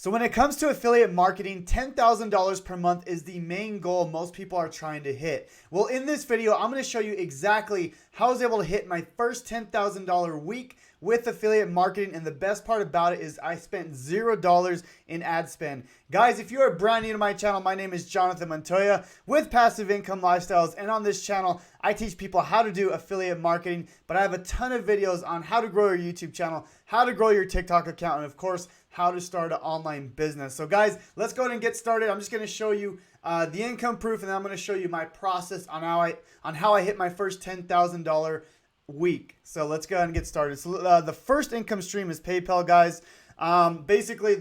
So when it comes to affiliate marketing, $10,000 per month is the main goal most people are trying to hit. Well, in this video, I'm going to show you exactly how I was able to hit my first $10,000 week with affiliate marketing. And the best part about it is I spent $0 in ad spend. Guys, if you are brand new to my channel, my name is Jonathan Montoya with Passive Income Lifestyles. And on this channel, I teach people how to do affiliate marketing, but I have a ton of videos on how to grow your YouTube channel, how to grow your TikTok account, and of course, how to start an online business. So guys, let's go ahead and get started. I'm just going to show you the income proof, and then I'm going to show you my process on how I hit my first $10,000 week. So let's go ahead and get started. So the first income stream is PayPal, guys. Basically,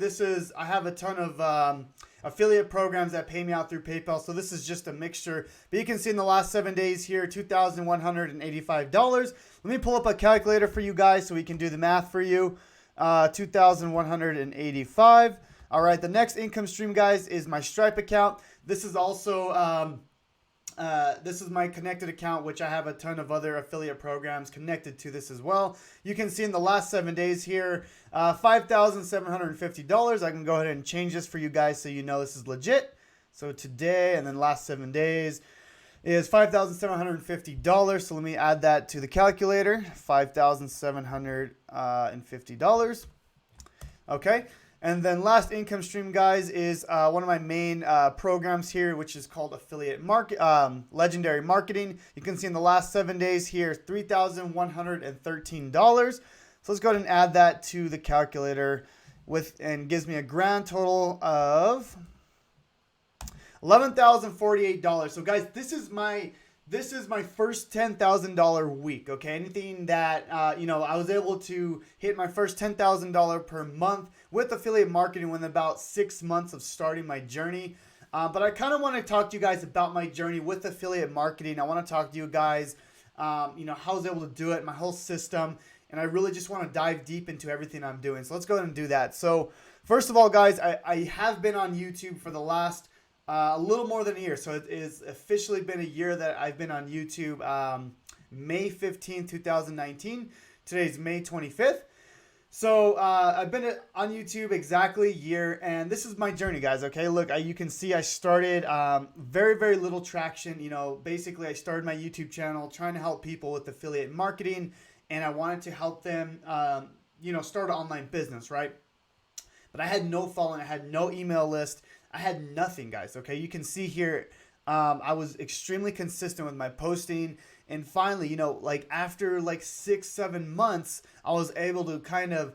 I have a ton of affiliate programs that pay me out through PayPal. So this is just a mixture. But you can see in the last 7 days here, $2,185. Let me pull up a calculator for you guys so we can do the math for you. 2,185. All right, the next income stream, guys, is my Stripe account. This is also this is my connected account, which I have a ton of other affiliate programs connected to this as well. You can see in the last 7 days here, $5,750. I can go ahead and change this for you guys so you know this is legit. So today and then last 7 days is $5,750. So let me add that to the calculator. $5,750. Okay. And then last income stream, guys, is one of my main programs here, which is called Affiliate Legendary Marketing. You can see in the last 7 days here, $3,113. So let's go ahead and add that to the calculator and gives me a grand total of $11,048. So guys, this is my first $10,000 week. Okay, anything that I was able to hit my first $10,000 per month with affiliate marketing within about 6 months of starting my journey. But I kind of want to talk to you guys about my journey with affiliate marketing. I want to talk to you guys, how I was able to do it, my whole system, and I really just want to dive deep into everything I'm doing. So let's go ahead and do that. So first of all, guys, I have been on YouTube for the last a little more than a year. So it is officially been a year that I've been on YouTube. May 15th, 2019. Today's May 25th. So I've been on YouTube exactly a year, and this is my journey, guys. Okay, look, you can see I started very, very little traction. Basically I started my YouTube channel trying to help people with affiliate marketing, and I wanted to help them, start an online business, right? But I had no following. I had no email list. I had nothing, guys. Okay, you can see here, I was extremely consistent with my posting, and finally, after 6-7 months, I was able to kind of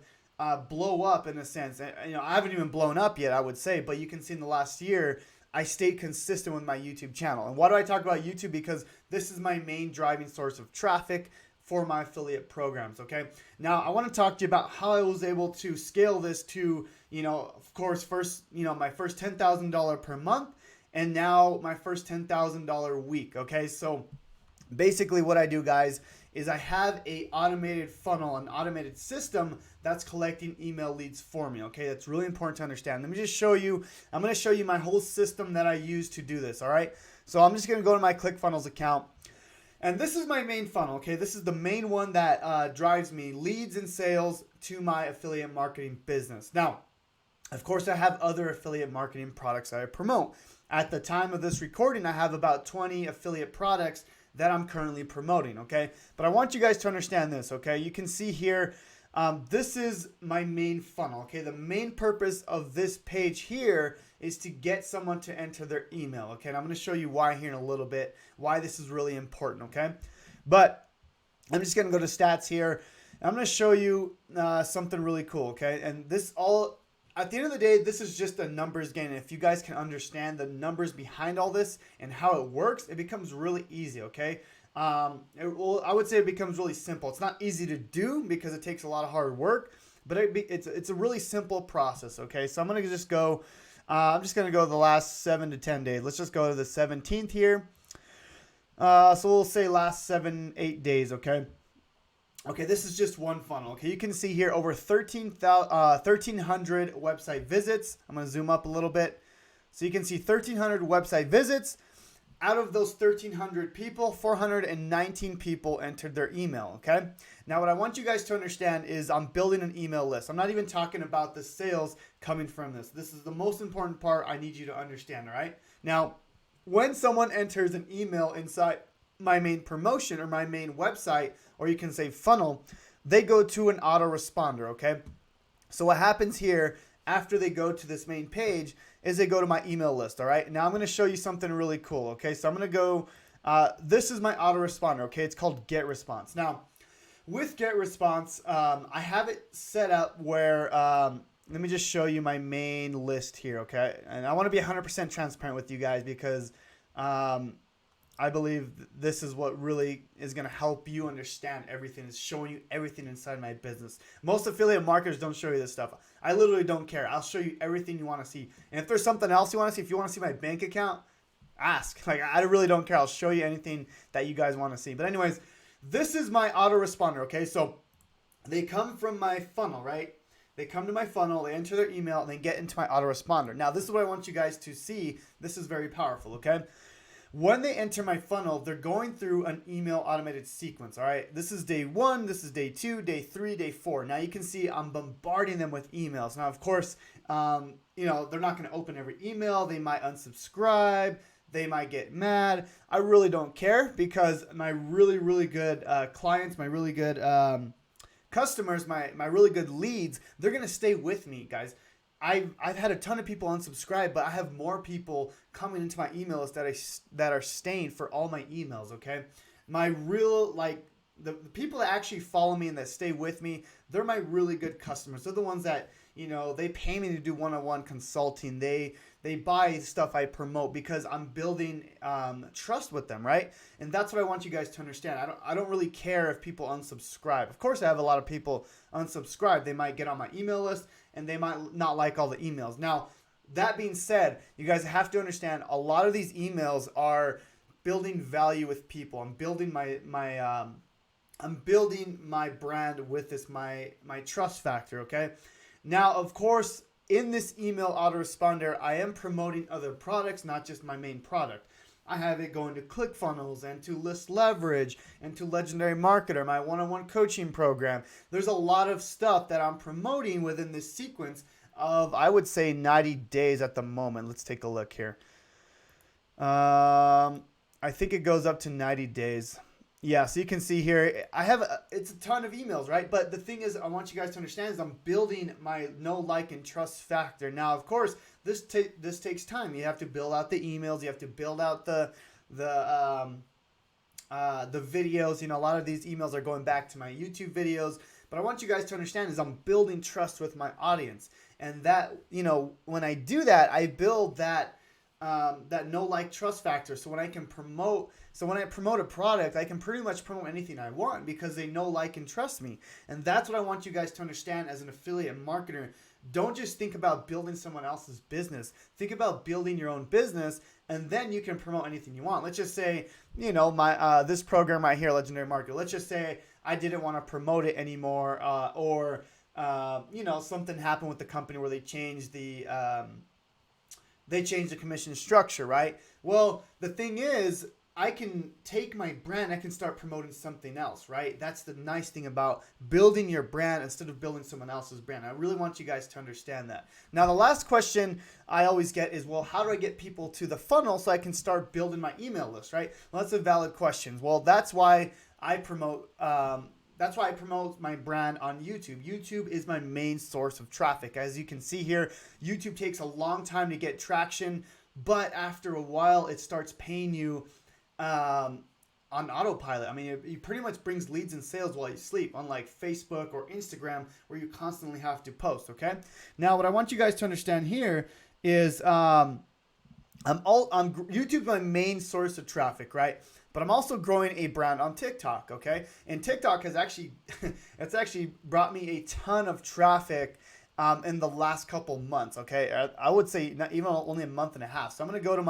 blow up in a sense. And, I haven't even blown up yet, I would say, but you can see in the last year, I stayed consistent with my YouTube channel. And why do I talk about YouTube? Because this is my main driving source of traffic for my affiliate programs. Okay, now I want to talk to you about how I was able to scale this to, of course, first, my first $10,000 per month, and now my first $10,000 week. Okay, so basically what I do, guys, is I have a automated funnel, an automated system that's collecting email leads for me. Okay, that's really important to understand. Let me just show you. I'm going to show you my whole system that I use to do this. All right, so I'm just going to go to my Clickfunnels account. And this is my main funnel, okay? This is the main one that drives me leads and sales to my affiliate marketing business. Now, of course, I have other affiliate marketing products that I promote. At the time of this recording, I have about 20 affiliate products that I'm currently promoting, okay? But I want you guys to understand this, okay? You can see here, this is my main funnel, okay? The main purpose of this page here is to get someone to enter their email, okay? And I'm going to show you why here in a little bit, why this is really important, okay? But I'm just going to go to stats here. And I'm going to show you something really cool, okay? And this all, at the end of the day, this is just a numbers game. And if you guys can understand the numbers behind all this and how it works, it becomes really easy, okay? I would say it becomes really simple. It's not easy to do because it takes a lot of hard work, but it's a really simple process, okay? So I'm going to just go... I'm just going to go the last 7 to 10 days. Let's just go to the 17th here. So we'll say last 7-8 days, okay? Okay, this is just one funnel. Okay, you can see here over 1,300 website visits. I'm going to zoom up a little bit. So you can see 1,300 website visits. Out of those 1,300 people, 419 people entered their email, okay? Now, what I want you guys to understand is I'm building an email list. I'm not even talking about the sales coming from this. This is the most important part I need you to understand, all right? Now, when someone enters an email inside my main promotion or my main website, or you can say funnel, they go to an autoresponder, okay? So what happens here after they go to this main page is they go to my email list, all right? Now I'm going to show you something really cool, okay? So I'm going to go, this is my autoresponder, okay? It's called Get Response. Now, with Get Response, I have it set up where, let me just show you my main list here, okay? And I want to be 100% transparent with you guys because I believe this is what really is going to help you understand everything. Is showing you everything inside my business. Most affiliate marketers don't show you this stuff. I literally don't care. I'll show you everything you want to see. And if there's something else you want to see, if you want to see my bank account, ask. Like, I really don't care. I'll show you anything that you guys want to see. But anyways, this is my autoresponder, okay? So they come from my funnel, right? They come to my funnel, they enter their email, and they get into my autoresponder. Now, this is what I want you guys to see. This is very powerful, okay? When they enter my funnel, they're going through an email automated sequence, all right? This is day 1, this is day 2, day 3, day 4. Now you can see I'm bombarding them with emails. Now, of course, you know, they're not going to open every email. They might unsubscribe. They might get mad. I really don't care because my really, really good clients, my really good customers, my really good leads, they're going to stay with me, guys. I've had a ton of people unsubscribe, but I have more people coming into my email list that are staying for all my emails, okay? My real, like, the people that actually follow me and that stay with me, they're my really good customers. They're the ones that, you know, they pay me to do one-on-one consulting. They buy stuff I promote because I'm building trust with them, right? And that's what I want you guys to understand. I don't really care if people unsubscribe. Of course, I have a lot of people unsubscribe. They might get on my email list and they might not like all the emails. Now, that being said, you guys have to understand a lot of these emails are building value with people. I'm building I'm building my brand with this my trust factor, okay? Now, of course, in this email autoresponder, I am promoting other products, not just my main product. I have it going to Clickfunnels and to List Leverage and to Legendary Marketer, my one-on-one coaching program. There's a lot of stuff that I'm promoting within this sequence of, I would say, 90 days at the moment. Let's take a look here. I think it goes up to 90 days. Yeah, so you can see here, it's a ton of emails, right? But the thing is, I want you guys to understand is I'm building my know, like, and trust factor. Now, of course, this takes time. You have to build out the emails. You have to build out the videos. You know, a lot of these emails are going back to my YouTube videos. But I want you guys to understand is I'm building trust with my audience. And that, you know, when I do that, I build that know, like, trust factor. So when I promote a product, I can pretty much promote anything I want because they know, like, and trust me. And that's what I want you guys to understand as an affiliate marketer. Don't just think about building someone else's business. Think about building your own business, and then you can promote anything you want. Let's just say, you know, my this program right here, Legendary Marketer. Let's just say I didn't want to promote it anymore, or you know, something happened with the company where they changed the commission structure, right? Well, the thing is, I can take my brand, I can start promoting something else, right? That's the nice thing about building your brand instead of building someone else's brand. I really want you guys to understand that. Now, the last question I always get is, well, how do I get people to the funnel so I can start building my email list, right? Well, that's a valid question. Well, that's why I promote my brand on YouTube. YouTube is my main source of traffic. As you can see here, YouTube takes a long time to get traction, but after a while, it starts paying you on autopilot. I mean, it pretty much brings leads and sales while you sleep, unlike Facebook or Instagram where you constantly have to post, okay? Now, what I want you guys to understand here is YouTube's my main source of traffic, right? But I'm also growing a brand on TikTok, okay? And TikTok has actually, it's actually brought me a ton of traffic in the last couple months, okay? I would say not even only a month and a half. So I'm gonna go to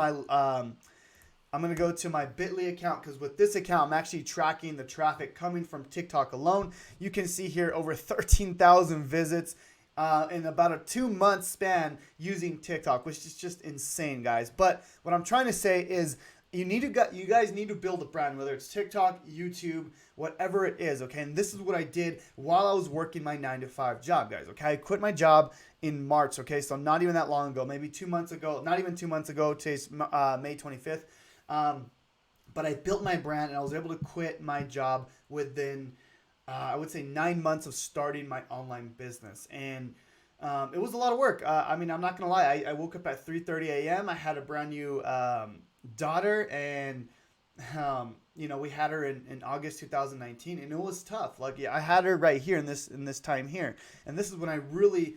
my Bitly account because with this account, I'm actually tracking the traffic coming from TikTok alone. You can see here over 13,000 visits in about a 2-month span using TikTok, which is just insane, guys. But what I'm trying to say is you guys need to build a brand, whether it's TikTok, YouTube, whatever it is, okay? And this is what I did while I was working my 9-to-5 job, guys, okay? I quit my job in March, okay? So not even that long ago, maybe 2 months ago, not even 2 months ago, today's May 25th. But I built my brand and I was able to quit my job within, I would say 9 months of starting my online business. And it was a lot of work. I mean, I'm not going to lie. I woke up at 3:30 a.m. I had a brand new daughter, and we had her in August 2019, and it was tough. Like, yeah, I had her right here in this time here, and this is when I really,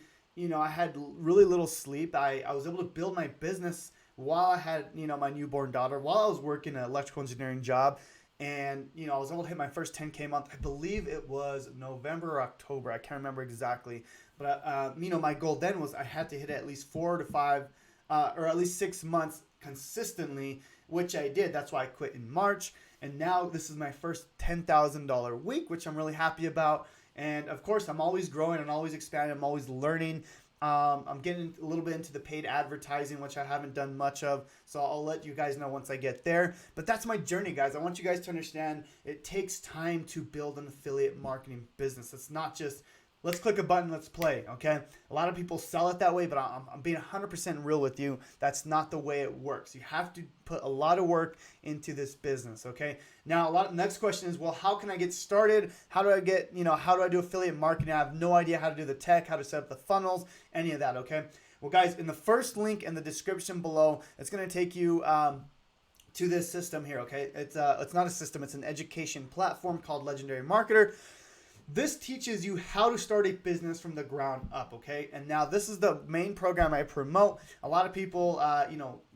I had really little sleep. I was able to build my business while I had my newborn daughter, while I was working an electrical engineering job, and I was able to hit my first 10K month. I believe it was November or October. I can't remember exactly, but my goal then was I had to hit at least 4 to 5, or at least 6 months consistently, which I did. That's why I quit in March, and now this is my first $10,000 week, which I'm really happy about. And of course, I'm always growing and always expanding. I'm always learning. I'm getting a little bit into the paid advertising, which I haven't done much of, so I'll let you guys know once I get there. But that's my journey, guys. I want you guys to understand it takes time to build an affiliate marketing business. It's not just let's click a button, let's play, okay? A lot of people sell it that way, but I'm being 100% real with you. That's not the way it works. You have to put a lot of work into this business, okay? Now, next question is, well, how can I get started? How do I do affiliate marketing? I have no idea how to do the tech, how to set up the funnels, any of that, okay? Well, guys, in the first link in the description below, it's going to take you to this system here, okay? It's not a system. It's an education platform called Legendary Marketer. This teaches you how to start a business from the ground up, okay? And now this is the main program I promote. A lot of people,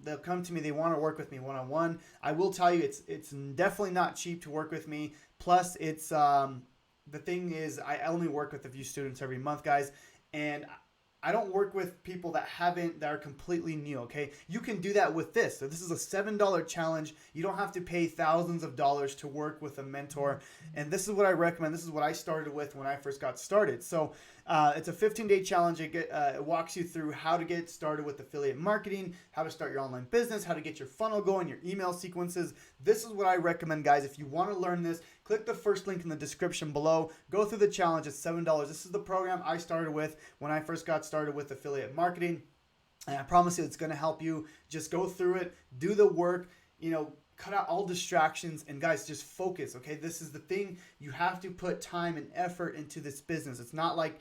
they'll come to me, they want to work with me one-on-one. I will tell you, it's definitely not cheap to work with me. Plus, it's the thing is, I only work with a few students every month, guys, and I don't work with people that are completely new, okay? You can do that with this. So this is a $7 challenge. You don't have to pay thousands of dollars to work with a mentor. And this is what I recommend. This is what I started with when I first got started. So it's a 15-day challenge. It walks you through how to get started with affiliate marketing, how to start your online business, how to get your funnel going, your email sequences. This is what I recommend, guys. If you want to learn this, click the first link in the description below. Go through the challenge. It's $7. This is the program I started with when I first got started with affiliate marketing. And I promise you it's going to help you. Just go through it, do the work, cut out all distractions, and guys, just focus, okay? This is the thing. You have to put time and effort into this business. It's not like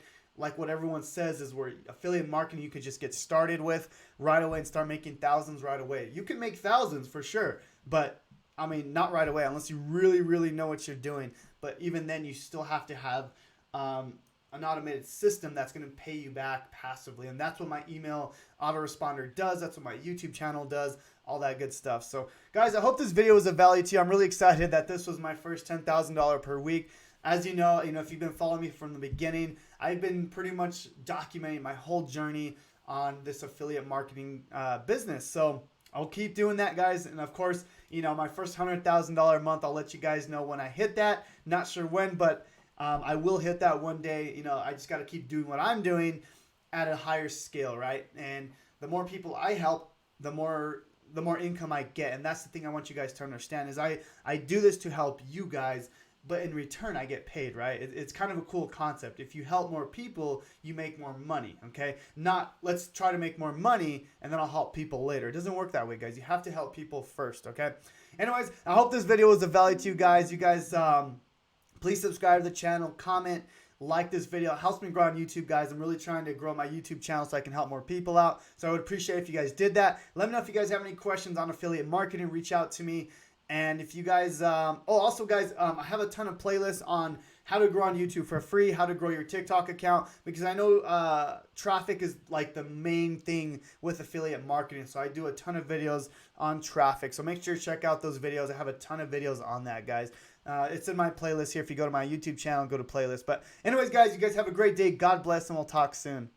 what everyone says is where affiliate marketing you could just get started with right away and start making thousands right away. You can make thousands for sure, but I mean, not right away unless you really, really know what you're doing. But even then, you still have to have an automated system that's going to pay you back passively. And that's what my email autoresponder does. That's what my YouTube channel does, all that good stuff. So guys, I hope this video was of value to you. I'm really excited that this was my first $10,000 per week. As you know, if you've been following me from the beginning, I've been pretty much documenting my whole journey on this affiliate marketing business. So I'll keep doing that, guys. And of course, my first $100,000 month, I'll let you guys know when I hit that. Not sure when, but I will hit that one day. I just got to keep doing what I'm doing at a higher scale, right? And the more people I help, the more income I get. And that's the thing I want you guys to understand is I do this to help you guys, but in return, I get paid, right? It's kind of a cool concept. If you help more people, you make more money, okay? Not let's try to make more money and then I'll help people later. It doesn't work that way, guys. You have to help people first, okay? Anyways, I hope this video was of value to you guys. You guys, please subscribe to the channel, comment, like this video. It helps me grow on YouTube, guys. I'm really trying to grow my YouTube channel so I can help more people out. So I would appreciate if you guys did that. Let me know if you guys have any questions on affiliate marketing. Reach out to me. And if you guys, also guys, I have a ton of playlists on how to grow on YouTube for free, how to grow your TikTok account, because I know traffic is like the main thing with affiliate marketing. So I do a ton of videos on traffic. So make sure to check out those videos. I have a ton of videos on that, guys. It's in my playlist here. If you go to my YouTube channel, go to playlist. But anyways, guys, you guys have a great day. God bless, and we'll talk soon.